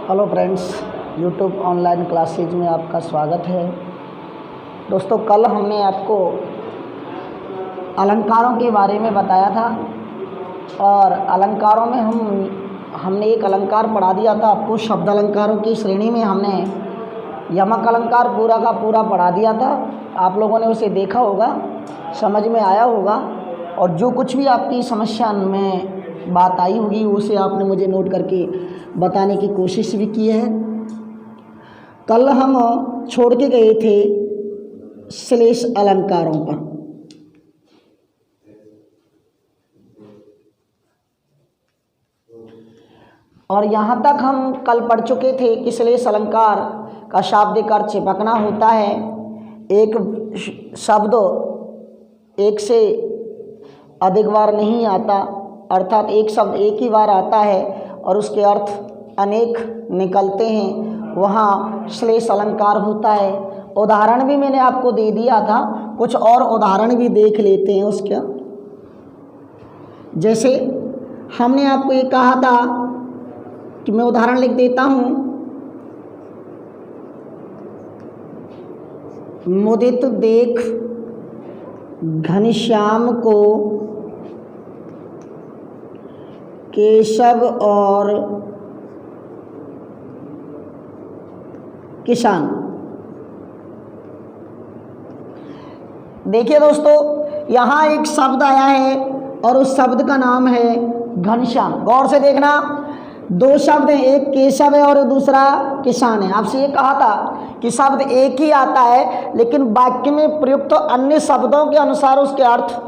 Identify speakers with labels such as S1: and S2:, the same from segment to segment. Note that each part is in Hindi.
S1: Hello friends, YouTube online classes में आपका स्वागत है। दोस्तों, कल हमने आपको अलंकारों के बारे में बताया था और अलंकारों में हमने एक अलंकार पढ़ा दिया था आपको। शब्द अलंकारों की श्रेणी में हमने यमक अलंकार पूरा का पूरा पढ़ा दिया था। आप लोगों ने उसे देखा होगा, समझ में आया होगा और जो कुछ भी आपकी समस्या में बात आई होगी उसे आपने मुझे नोट करके बताने की कोशिश भी की है। कल हम छोड़ के गए थे श्लेष अलंकारों पर। और यहाँ तक हम कल पढ़ चुके थे कि श्लेष अलंकार का शाब्दिक अर्थ चिपकना होता है। एक शब्द एक से अधिक बार नहीं आता, अर्थात एक शब्द एक ही बार आता है और उसके अर्थ अनेक निकलते हैं, वहाँ श्लेष अलंकार होता है। उदाहरण भी मैंने आपको दे दिया था, कुछ और उदाहरण भी देख लेते हैं उसका। जैसे हमने आपको ये कहा था कि मैं उदाहरण लिख देता हूँ, मुदित देख घनश्याम को केशव और किसान। देखिए दोस्तों, यहाँ एक शब्द आया है और उस शब्द का नाम है घनश्याम। गौर से देखना, दो शब्द हैं, एक केशव है और दूसरा किसान है। आपसे ये कहा था कि शब्द एक ही आता है लेकिन वाक्य में प्रयुक्त अन्य शब्दों के अनुसार उसके अर्थ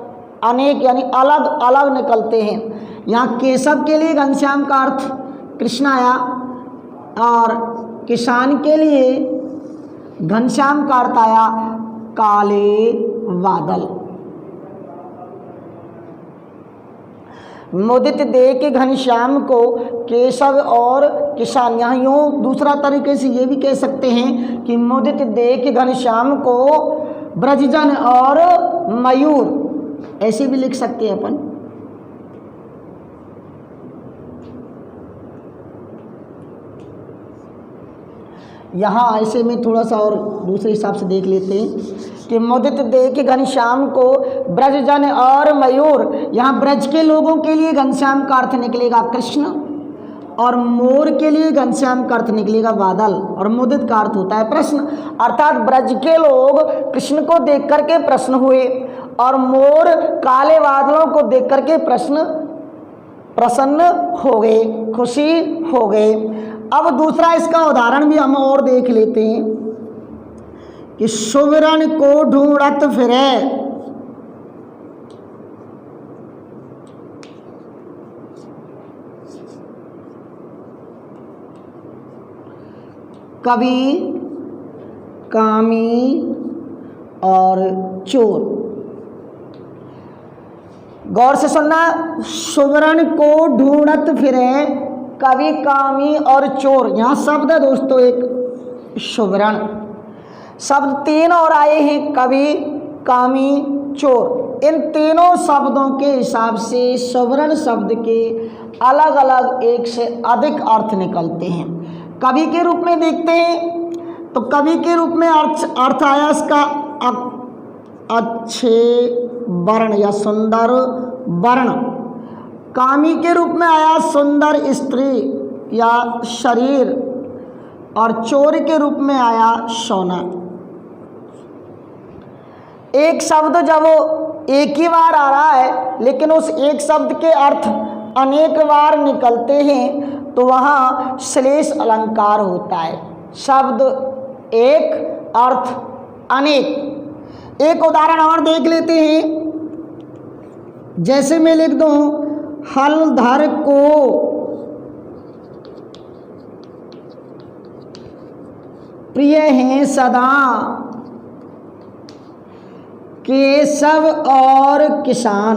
S1: अनेक यानी अलग अलग निकलते हैं। यहाँ केशव के लिए घनश्याम का अर्थ कृष्ण आया और किसान के लिए घनश्याम का अर्थ आया काले बादल। मुदित देख घनश्याम को केशव और किसान। यहाँ यूँ दूसरा तरीके से ये भी कह सकते हैं कि मुदित देख घनश्याम को ब्रजजन और मयूर, ऐसे भी लिख सकते हैं अपन। यहाँ ऐसे में थोड़ा सा और दूसरे हिसाब से देख लेते हैं कि मुदित देख घनश्याम को ब्रजजन और मयूर। यहाँ ब्रज के लोगों के लिए घनश्याम का अर्थ निकलेगा कृष्ण और मोर के लिए घनश्याम का अर्थ निकलेगा बादल और मुदित का अर्थ होता है प्रश्न। अर्थात ब्रज के लोग कृष्ण को देख करके प्रश्न हुए और मोर काले बादलों को देख करके प्रसन्न हो गए, खुशी हो गए। अब दूसरा इसका उदाहरण भी हम और देख लेते हैं कि सुवर्ण को ढूंढत फिरे कवि, कामी और चोर। गौर से सुनना, सुवर्ण को ढूंढत फिरे कवि, कामी और चोर। यहाँ शब्द है दोस्तों एक सुवर्ण। शब्द तीन और आए हैं, कवि, कामी, चोर। इन तीनों शब्दों के हिसाब से सुवर्ण शब्द के अलग अलग एक से अधिक अर्थ निकलते हैं। कवि के रूप में देखते हैं तो कवि के रूप में अर्थ आया इसका अच्छे वर्ण या सुंदर वर्ण। कामी के रूप में आया सुंदर स्त्री या शरीर और चोर के रूप में आया सोना। एक शब्द जब एक ही बार आ रहा है लेकिन उस एक शब्द के अर्थ अनेक बार निकलते हैं तो वहाँ श्लेष अलंकार होता है। शब्द एक, अर्थ अनेक। एक उदाहरण और देख लेते हैं। जैसे मैं लिख दूं, हलधर को प्रिय हैं सदा केशव और किसान।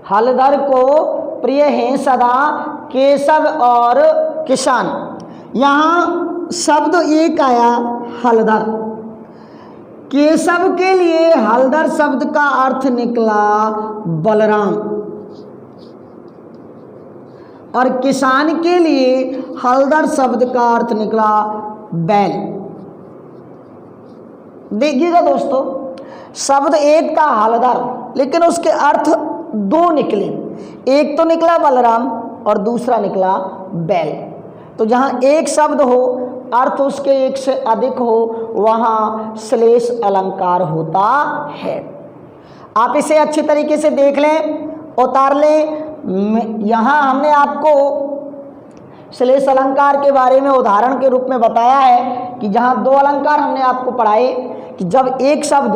S1: हलधर को प्रिय हैं सदा केशव और किसान। यहाँ शब्द एक आया हलधर, केशव के लिए हलधर शब्द का अर्थ निकला बलराम, और किसान के लिए हलधर शब्द का अर्थ निकला बैल। देखिएगा दोस्तों, शब्द एक था हलधर, लेकिन उसके अर्थ दो निकले, एक तो निकला बलराम और दूसरा निकला बैल। तो जहाँ एक शब्द हो अर्थ उसके एक से अधिक हो, वहाँ श्लेष अलंकार होता है। आप इसे अच्छी तरीके से देख लें, उतार लें। यहाँ हमने आपको श्लेष अलंकार के बारे में उदाहरण के रूप में बताया है कि जहाँ दो अलंकार हमने आपको पढ़ाए कि जब एक शब्द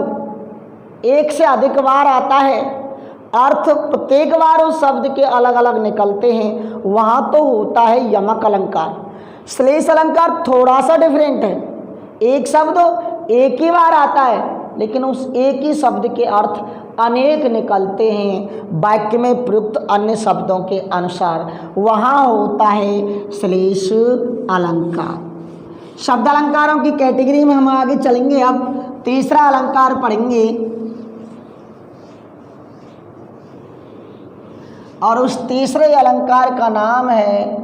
S1: एक से अधिक बार आता है, अर्थ प्रत्येक बार उस शब्द के अलग अलग निकलते हैं, वहाँ तो होता है यमक अलंकार। श्लेष अलंकार थोड़ा सा डिफरेंट है, एक शब्द एक ही बार आता है, लेकिन उस एक ही शब्द के अर्थ अनेक निकलते हैं वाक्य में प्रयुक्त अन्य शब्दों के अनुसार, वहाँ होता है श्लेष अलंकार। शब्द अलंकारों की कैटेगरी में हम आगे चलेंगे। अब तीसरा अलंकार पढ़ेंगे, और उस तीसरे अलंकार का नाम है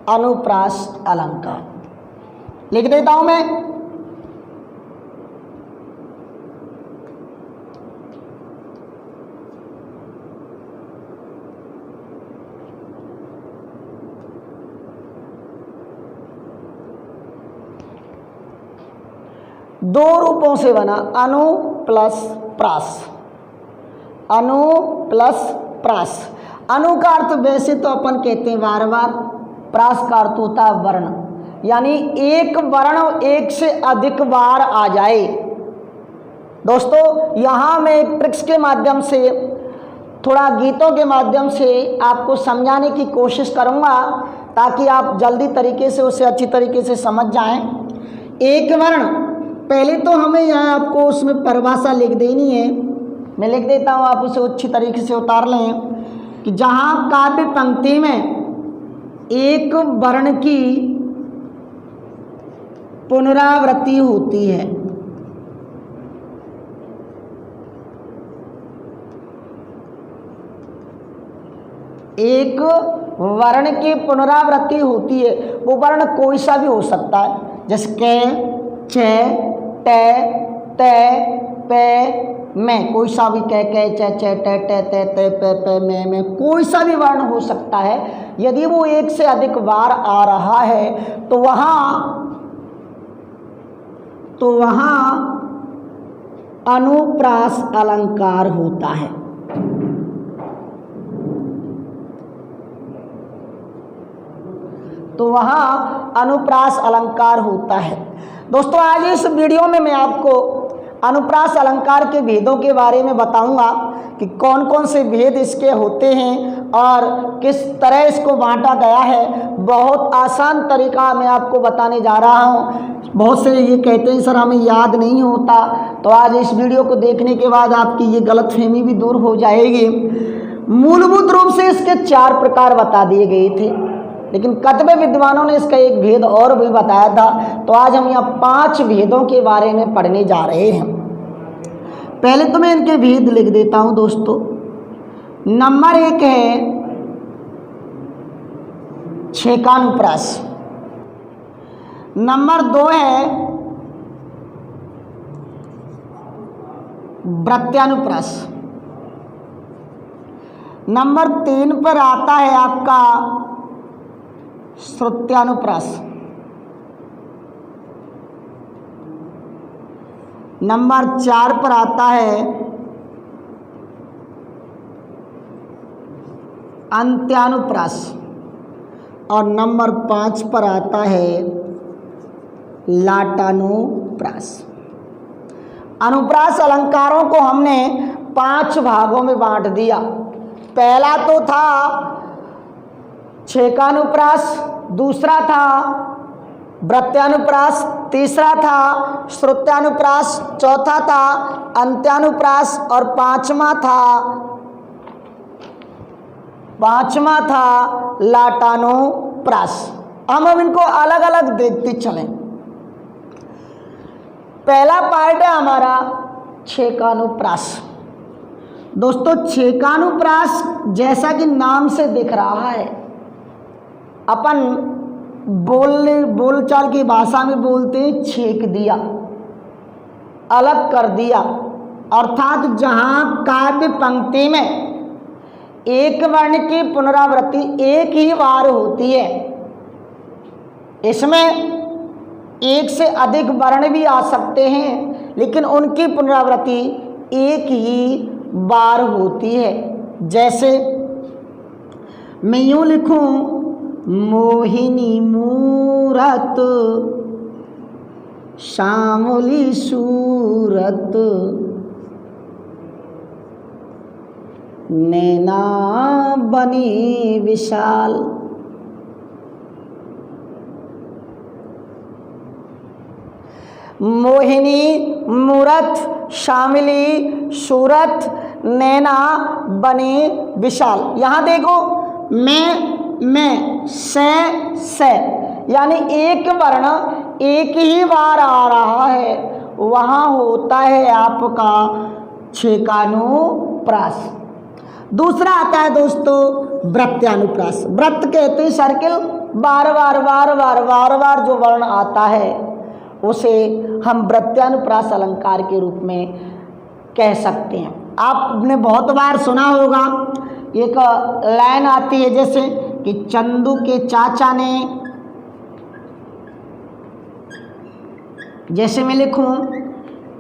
S1: अनुप्रास अलंकार। लिख देता हूं मैं। दो रूपों से बना, अनु प्लस प्रास। अनु प्लस प्रास। अनु का अर्थ वैसे तो अपन कहते हैं बार बार, प्रास का अर्थ होता है वर्ण, यानी एक वर्ण एक से अधिक बार आ जाए। दोस्तों यहाँ मैं एक ट्रिक्स के माध्यम से, थोड़ा गीतों के माध्यम से आपको समझाने की कोशिश करूँगा ताकि आप जल्दी तरीके से उसे अच्छी तरीके से समझ जाएं। एक वर्ण, पहले तो हमें यहाँ आपको उसमें परिभाषा लिख देनी है, मैं लिख देता हूँ, आप उसे अच्छी तरीके से उतार लें कि जहाँ काव्य पंक्ति में एक वर्ण की पुनरावृत्ति होती है, एक वर्ण की पुनरावृत्ति होती है, वो वर्ण कोई सा भी हो सकता है, जैसे क, च, ट, त, प, मैं, कोई सा भी क, च, ट, ट, त, प, मैं, कोई सा भी वर्ण हो सकता है। यदि वो एक से अधिक बार आ रहा है तो वहाँ अनुप्रास अलंकार होता है। तो वहाँ अनुप्रास अलंकार होता है। दोस्तों आज इस वीडियो में मैं आपको अनुप्रास अलंकार के भेदों के बारे में बताऊंगा कि कौन कौन से भेद इसके होते हैं और किस तरह इसको बांटा गया है। बहुत आसान तरीका मैं आपको बताने जा रहा हूं। बहुत से ये कहते हैं सर हमें याद नहीं होता, तो आज इस वीडियो को देखने के बाद आपकी ये गलतफहमी भी दूर हो जाएगी। मूलभूत रूप से इसके 4 प्रकार बता दिए गए थे, लेकिन कतबे विद्वानों ने इसका एक भेद और भी बताया था। तो आज हम यहाँ 5 भेदों के बारे में पढ़ने जा रहे हैं। पहले तो मैं इनके भेद लिख देता हूँ दोस्तों। नंबर 1 है छेकानुप्रास। नंबर 2 है व्रत्यानुप्रास। नंबर 3 पर आता है आपका श्रुत्यानुप्रास। नंबर 4 पर आता है अंत्यानुप्रास, और नंबर 5 पर आता है लाटानुप्रास। अनुप्रास अलंकारों को हमने 5 भागों में बांट दिया। पहला तो था छेकानुप्रास, दूसरा था व्रत्यानुप्रास, तीसरा था श्रुत्यानुप्रास, चौथा था अंत्यानुप्रास और पांचवा था लाटानुप्रास। हम इनको अलग अलग देखते चलें। पहला पार्ट है हमारा छेकानुप्रास। दोस्तों छेकानुप्रास जैसा कि नाम से दिख रहा है, अपन बोलचाल की भाषा में बोलते हैं छेक दिया, अलग कर दिया, अर्थात जहाँ काव्य पंक्ति में एक वर्ण की पुनरावृत्ति एक ही बार होती है, इसमें एक से अधिक वर्ण भी आ सकते हैं, लेकिन उनकी पुनरावृत्ति एक ही बार होती है। जैसे मैं यूँ लिखूं, मोहिनी मूरत श्यामली सूरत, नैना बनी विशाल। मोहिनी मूरत श्यामली सूरत, नैना बनी विशाल। यहाँ देखो मैं से, यानी एक वर्ण एक ही बार आ रहा है, वहाँ होता है आपका छेकानुप्रास। दूसरा आता है दोस्तों वृत्त्यानुप्रास। वृत्त कहते हैं सर्किल, बार बार जो वर्ण आता है उसे हम वृत्त्यानुप्रास अलंकार के रूप में कह सकते हैं। आपने बहुत बार सुना होगा, एक लाइन आती है जैसे कि चंदू के चाचा ने, जैसे मैं लिखूं,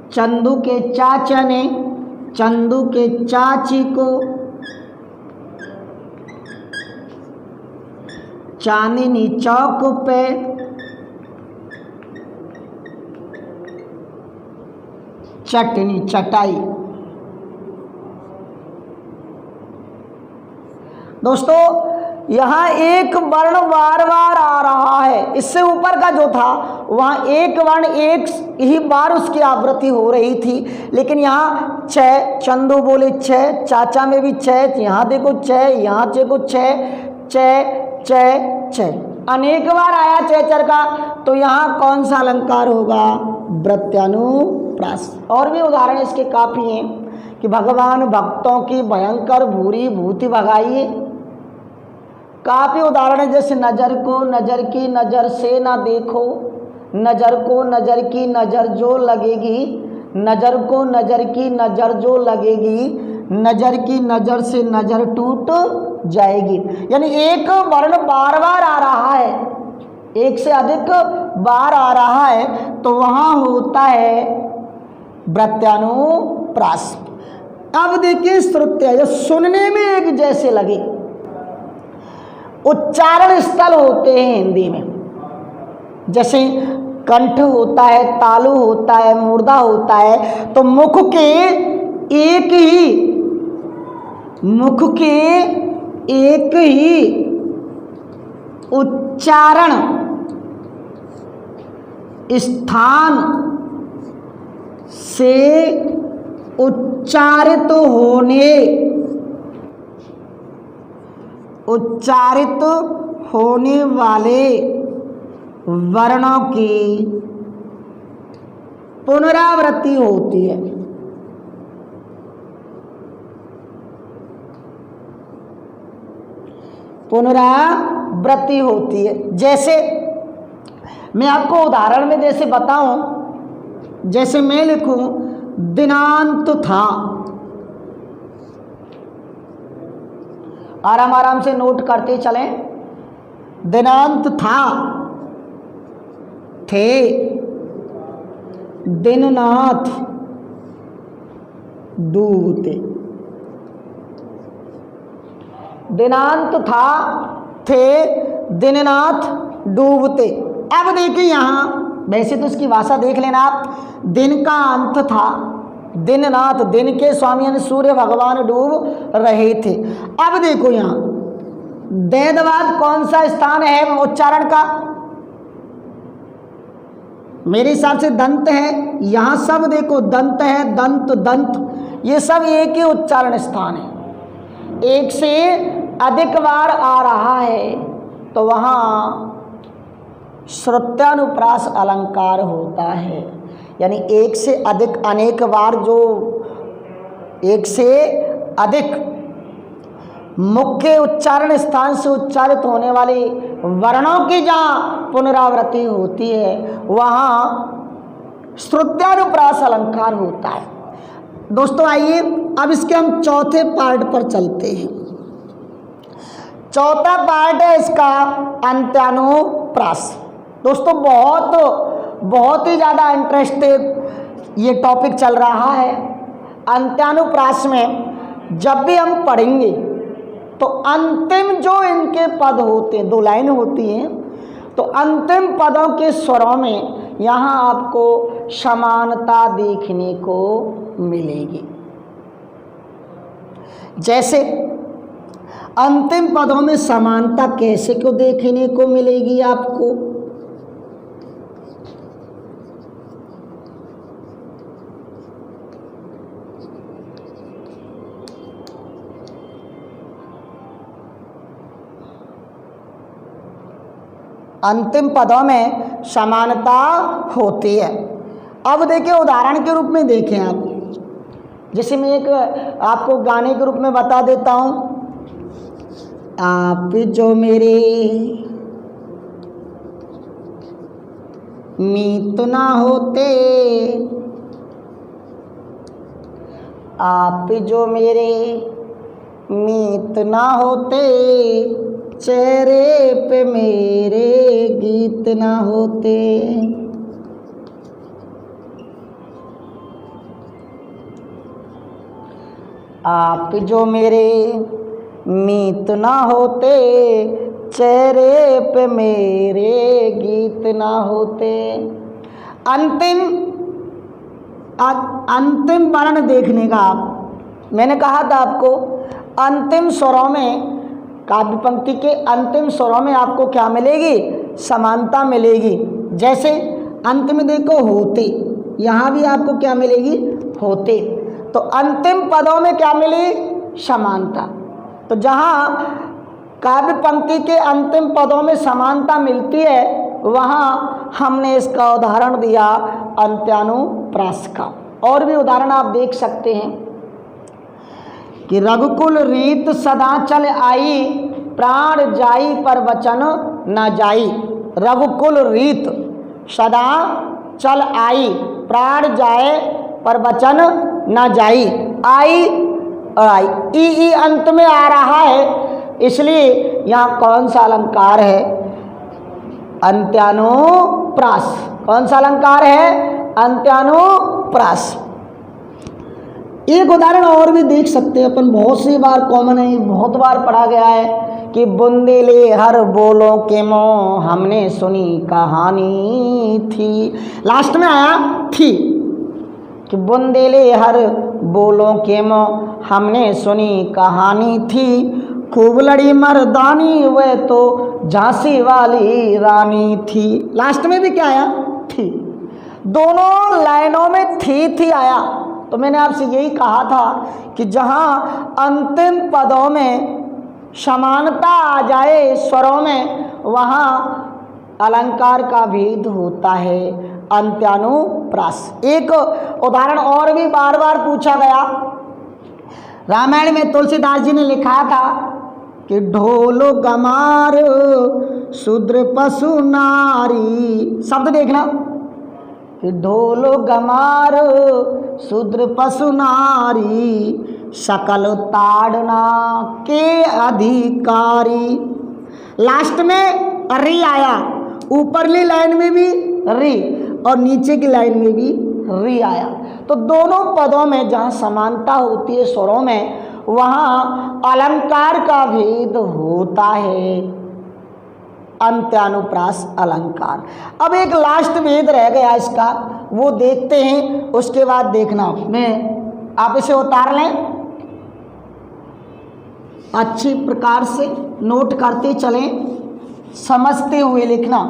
S1: चंदू के चाचा ने चंदू के चाची को चांदनी चौक पे चटनी चटाई। दोस्तों यहाँ एक वर्ण बार बार आ रहा है, इससे ऊपर का जो था वहाँ एक वर्ण एक ही बार उसकी आवृत्ति हो रही थी, लेकिन यहाँ छ, चंदू बोले छ, चाचा में भी छ, यहाँ देखो छ, यहाँ देखो छ, छ, अनेक बार आया चर का, तो यहाँ कौन सा अलंकार होगा? वृत्त्यानुप्रास। और भी उदाहरण इसके काफ़ी हैं कि भगवान भक्तों की भयंकर भूरी भूति भगाइए। काफ़ी उदाहरण है, जैसे नज़र को नज़र की नज़र से ना देखो, नज़र को नज़र की नज़र जो लगेगी, नज़र को नज़र की नज़र जो लगेगी, नज़र की नज़र से नज़र टूट जाएगी। यानी एक वर्ण बार बार आ रहा है, एक से अधिक बार आ रहा है, तो वहाँ होता है वृत्त्यानुप्रास। अब देखिए श्रुत्य, जो सुनने में एक जैसे लगे, उच्चारण स्थल होते हैं हिंदी में, जैसे कंठ होता है, तालु होता है, मूर्धा होता है, तो मुख के एक ही उच्चारण स्थान से उच्चारित होने वाले वर्णों की पुनरावृत्ति होती है। पुनरावृत्ति होती है। जैसे मैं आपको उदाहरण में जैसे बताऊं, जैसे मैं लिखूं दिनांत था, आराम से नोट करते चलें। दिनांत था, थे, दिननाथ डूबते। दिनांत था, थे, दिननाथ डूबते। अब देखिए यहाँ, वैसे तो इसकी भाषा देख लेना आप, दिन का अंत था, दिननाथ, दिन के स्वामी यानी सूर्य भगवान डूब रहे थे। अब देखो यहाँ वेदवाद कौन सा स्थान है उच्चारण का? मेरे हिसाब से दंत है। यहाँ सब देखो दंत है, दंत, दंत, ये सब एक ही उच्चारण स्थान है। एक से अधिक बार आ रहा है तो वहाँ श्रुत्यानुप्रास अलंकार होता है। यानी एक से अधिक अनेक बार जो एक से अधिक मुख्य उच्चारण स्थान से उच्चारित होने वाली वर्णों की जहाँ पुनरावृत्ति होती है वहाँ श्रुत्यानुप्रास अलंकार होता है। दोस्तों आइए अब इसके हम चौथे पार्ट पर चलते हैं। चौथा पार्ट है इसका अंत्यानुप्रास। दोस्तों बहुत ही ज़्यादा इंटरेस्टेड ये टॉपिक चल रहा है। अंत्यानुप्रास में जब भी हम पढ़ेंगे तो अंतिम जो इनके पद होते हैं, 2 लाइन होती हैं, तो अंतिम पदों के स्वरों में यहाँ आपको समानता देखने को मिलेगी। जैसे अंतिम पदों में समानता कैसे को देखने को मिलेगी आपको? अंतिम पदों में समानता होती है। अब देखिए उदाहरण के रूप में देखें आप, जैसे मैं एक आपको गाने के रूप में बता देता हूँ। आप जो मेरे मीत ना होते, आप जो मेरे मीत ना होते, चेहरे पे मेरे गीत ना होते। आप जो मेरे मीत ना होते, चेहरे पे मेरे गीत ना होते। अंतिम वर्ण देखने का मैंने कहा था आपको, अंतिम स्वरों में, काव्य पंक्ति के अंतिम स्वरों में आपको क्या मिलेगी? समानता मिलेगी। जैसे अंत में देखो होते, यहाँ भी आपको क्या मिलेगी? होते। तो अंतिम पदों में क्या मिली? समानता। तो जहाँ काव्य पंक्ति के अंतिम पदों में समानता मिलती है वहाँ हमने इसका उदाहरण दिया अंत्यानुप्रास का। और भी उदाहरण आप देख सकते हैं कि रघुकुल रीत सदा चल आई, प्राण जाई पर वचन न जाई। रघुकुल रीत सदा चल आई, प्राण जाए पर वचन न जाई। आई और आई, ई अंत में आ रहा है, इसलिए यहाँ कौन सा अलंकार है? अंत्यानुप्रास। कौन सा अलंकार है? अंत्यानुप्रास। एक उदाहरण और भी देख सकते हैं अपन, बहुत सी बार कॉमन है, बहुत बार पढ़ा गया है कि बुंदेले हर बोलों के मों हमने सुनी कहानी थी। लास्ट में आया थी कि बुंदेले हर बोलों के मों हमने सुनी कहानी थी। खूब लड़ी मर्दानी वह तो झांसी वाली रानी थी। लास्ट में भी क्या आया? थी। दोनों लाइनों में थी आया। तो मैंने आपसे यही कहा था कि जहाँ अंतिम पदों में समानता आ जाए स्वरों में, वहाँ अलंकार का भेद होता है, अंत्यानुप्रास। एक उदाहरण और भी बार बार पूछा गया। रामायण में तुलसीदास जी ने लिखा था कि ढोलो गमार शूद्र पशु नारी। शब्द देखना कि ढोलो गमार शूद्र पशु नारी, सकल ताड़ना के अधिकारी। लास्ट में री आया, ऊपरली लाइन में भी री और नीचे की लाइन में भी री आया। तो दोनों पदों में जहाँ समानता होती है स्वरों में, वहाँ अलंकार का भेद होता है, अंत्यानुप्रास अलंकार। अब एक लास्ट भेद रह गया इसका, वो देखते हैं, उसके बाद देखना। मैं आप इसे उतार लें, अच्छी प्रकार से नोट करते चलें, समझते हुए लिखना,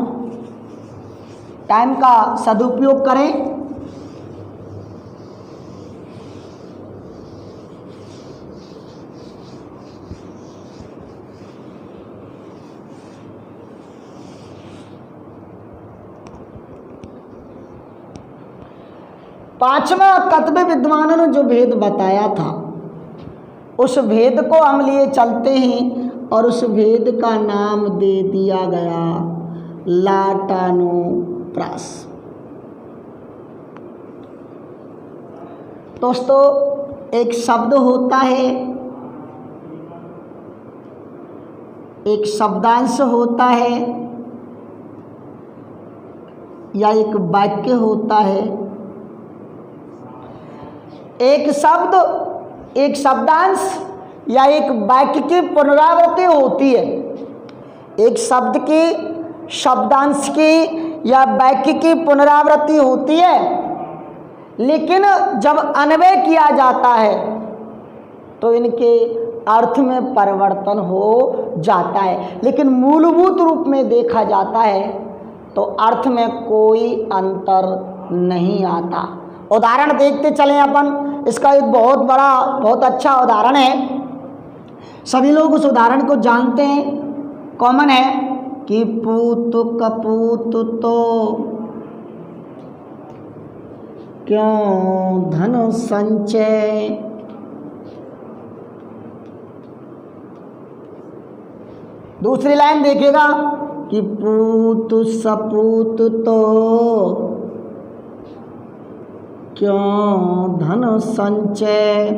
S1: टाइम का सदुपयोग करें। पांचवा कतबे विद्वानों ने जो भेद बताया था उस भेद को हम लिए चलते हैं और उस भेद का नाम दे दिया गया लाटानोप्रास। दोस्तों, एक शब्द होता है, एक शब्दांश होता है या एक वाक्य होता है। एक शब्द, एक शब्दांश या एक वाक्य की पुनरावृत्ति होती है। एक शब्द की, शब्दांश की या वाक्य की पुनरावृत्ति होती है, लेकिन जब अन्वय किया जाता है तो इनके अर्थ में परिवर्तन हो जाता है, लेकिन मूलभूत रूप में देखा जाता है तो अर्थ में कोई अंतर नहीं आता। उदाहरण देखते चलें अपन। इसका एक बहुत बड़ा, बहुत अच्छा उदाहरण है, सभी लोग उस उदाहरण को जानते हैं, कॉमन है कि पूत कपूत तो क्यों धन संचय। दूसरी लाइन देखिएगा कि पूत सपूत तो क्यों धन संचय।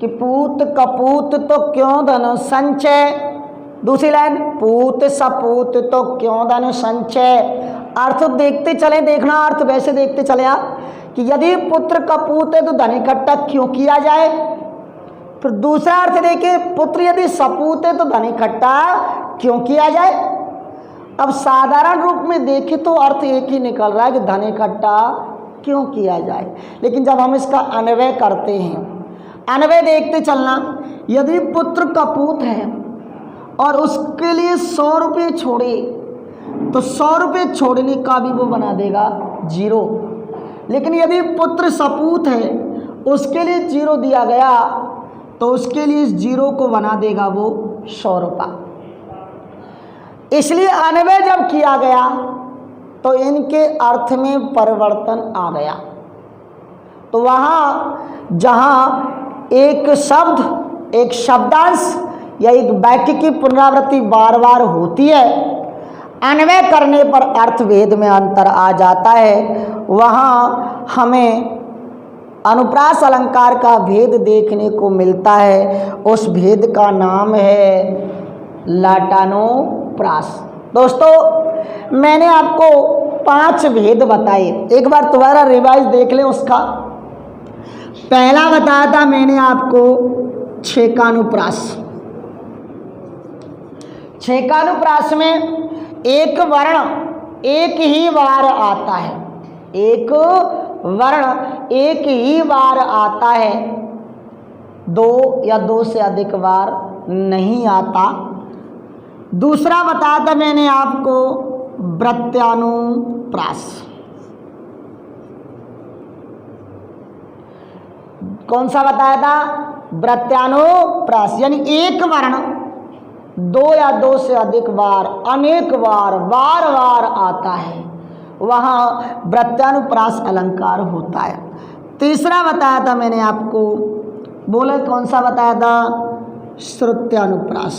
S1: कि पूत कपूत तो क्यों धन संचय। दूसरी लाइन पूत सपूत तो क्यों धन संचय। अर्थ देखते चले, देखना अर्थ वैसे देखते चले आप कि यदि पुत्र कपूत है तो धन इकट्ठा क्यों किया जाए। फिर दूसरा अर्थ देखिए, पुत्र यदि सपूत है तो धन इकट्ठा क्यों किया जाए। अब साधारण रूप में देखें तो अर्थ एक ही निकल रहा है कि धन इकट्ठा क्यों किया जाए, लेकिन जब हम इसका अन्वय करते हैं, अन्वय देखते चलना, यदि पुत्र कपूत है और उसके लिए 100 रुपये छोड़े तो 100 रुपये छोड़ने का भी वो बना देगा 0। लेकिन यदि पुत्र सपूत है, उसके लिए 0 दिया गया तो उसके लिए इस 0 को बना देगा वो 100 रुपये। इसलिए अन्वय जब किया गया तो इनके अर्थ में परिवर्तन आ गया। तो वहाँ जहाँ एक शब्द, एक शब्दांश या एक वाक्य की पुनरावृत्ति बार बार होती है, अन्वय करने पर अर्थभेद में अंतर आ जाता है, वहाँ हमें अनुप्रास अलंकार का भेद देखने को मिलता है। उस भेद का नाम है लाटानोप्रास। दोस्तों, मैंने आपको 5 भेद बताए, एक बार दोबारा रिवाइज देख लें उसका। पहला बताया था मैंने आपको छेकानुप्रास। छेकानुप्रास में एक वर्ण एक ही बार आता है, एक वर्ण एक ही बार आता है, 2 या 2 से अधिक बार नहीं आता। दूसरा बताया था मैंने आपको वृत्त्यानुप्रास। कौन सा बताया था? वृत्त्यानुप्रास, यानी एक वर्ण 2 या 2 से अधिक बार, अनेक बार, बार बार आता है, वहाँ वृत्त्यानुप्रास अलंकार होता है। तीसरा बताया था मैंने आपको, बोले कौन सा बताया था? श्रुत्यानुप्रास।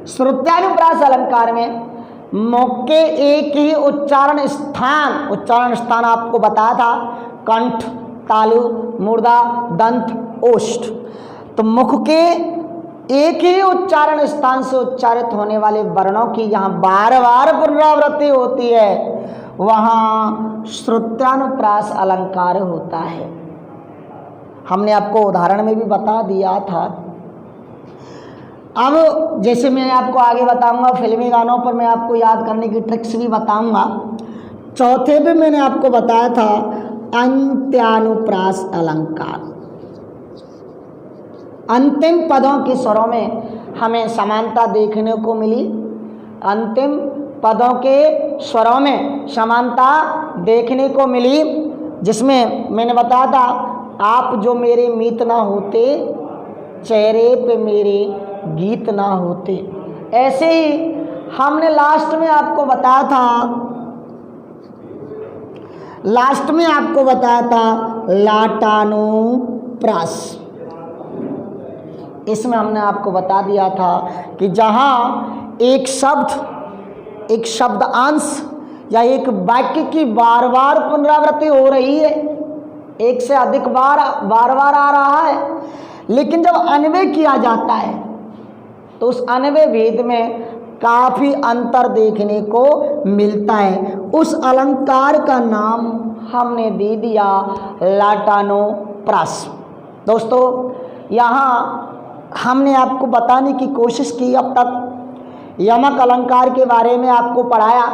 S1: श्रुत्यानुप्रास अलंकार में मौके एक ही उच्चारण स्थान आपको बताया था, कंठ, तालु, मूर्धा, दंत, ओष्ठ। तो मुख के एक ही उच्चारण स्थान से उच्चारित होने वाले वर्णों की यहाँ बार बार पुनरावृत्ति होती है, वहाँ श्रुत्यानुप्रास अलंकार होता है। हमने आपको उदाहरण में भी बता दिया था। अब जैसे मैं आपको आगे बताऊंगा, फिल्मी गानों पर मैं आपको याद करने की ट्रिक्स भी बताऊंगा। चौथे पे मैंने आपको बताया था अंत्यानुप्रास अलंकार। अंतिम पदों के स्वरों में हमें समानता देखने को मिली, अंतिम पदों के स्वरों में समानता देखने को मिली, जिसमें मैंने बताया था, आप जो मेरे मीत ना होते, चेहरे पे मेरे गीत ना होते। ऐसे ही हमने लास्ट में आपको बताया था लाटानुप्रास। इसमें हमने आपको बता दिया था कि जहाँ एक शब्दांश या एक वाक्य की बार बार पुनरावृत्ति हो रही है, एक से अधिक बार आ रहा है, लेकिन जब अन्वय किया जाता है तो उस अन्वय भेद में काफ़ी अंतर देखने को मिलता है। उस अलंकार का नाम हमने दे दिया लाटानुप्रास। दोस्तों, यहाँ हमने आपको बताने की कोशिश की अब तक। यमक अलंकार के बारे में आपको पढ़ाया,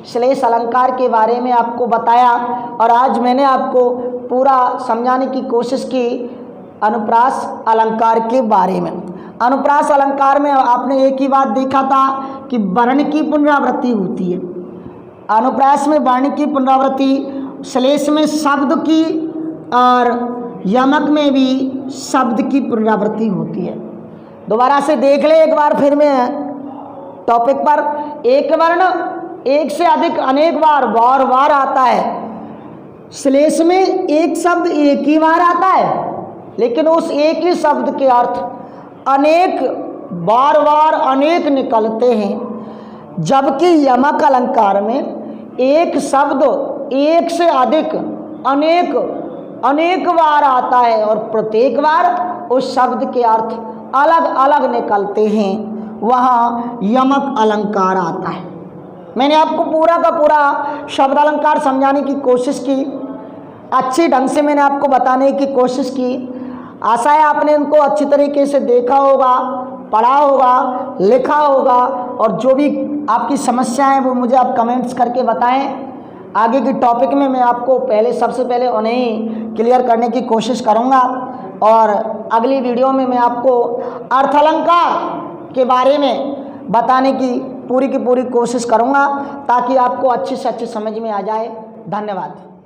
S1: श्लेष अलंकार के बारे में आपको बताया, और आज मैंने आपको पूरा समझाने की कोशिश की अनुप्रास अलंकार के बारे में। अनुप्रास अलंकार में आपने एक ही बात देखा था कि वर्ण की पुनरावृत्ति होती है। अनुप्रास में वर्ण की पुनरावृत्ति, श्लेष में शब्द की, और यमक में भी शब्द की पुनरावृत्ति होती है। दोबारा से देख ले एक बार फिर मैं टॉपिक पर। एक वर्ण एक से अधिक अनेक बार बार आता है। श्लेष में एक शब्द एक ही बार आता है, लेकिन उस एक ही शब्द के अर्थ अनेक बार अनेक निकलते हैं। जबकि यमक अलंकार में एक शब्द एक से अधिक अनेक बार आता है, और प्रत्येक बार उस शब्द के अर्थ अलग अलग निकलते हैं। वहाँ यमक अलंकार आता है। मैंने आपको पूरा का पूरा शब्द अलंकार समझाने की कोशिश की, अच्छी ढंग से मैंने आपको बताने की कोशिश की। आशा है आपने इनको अच्छी तरीके से देखा होगा, पढ़ा होगा, लिखा होगा, और जो भी आपकी समस्याएं हैं वो मुझे आप कमेंट्स करके बताएं। आगे की टॉपिक में मैं आपको सबसे पहले उन्हें क्लियर करने की कोशिश करूंगा, और अगली वीडियो में मैं आपको अर्थ अलंकार के बारे में बताने की पूरी कोशिश करूंगा, ताकि आपको अच्छी से अच्छी समझ में आ जाए। धन्यवाद।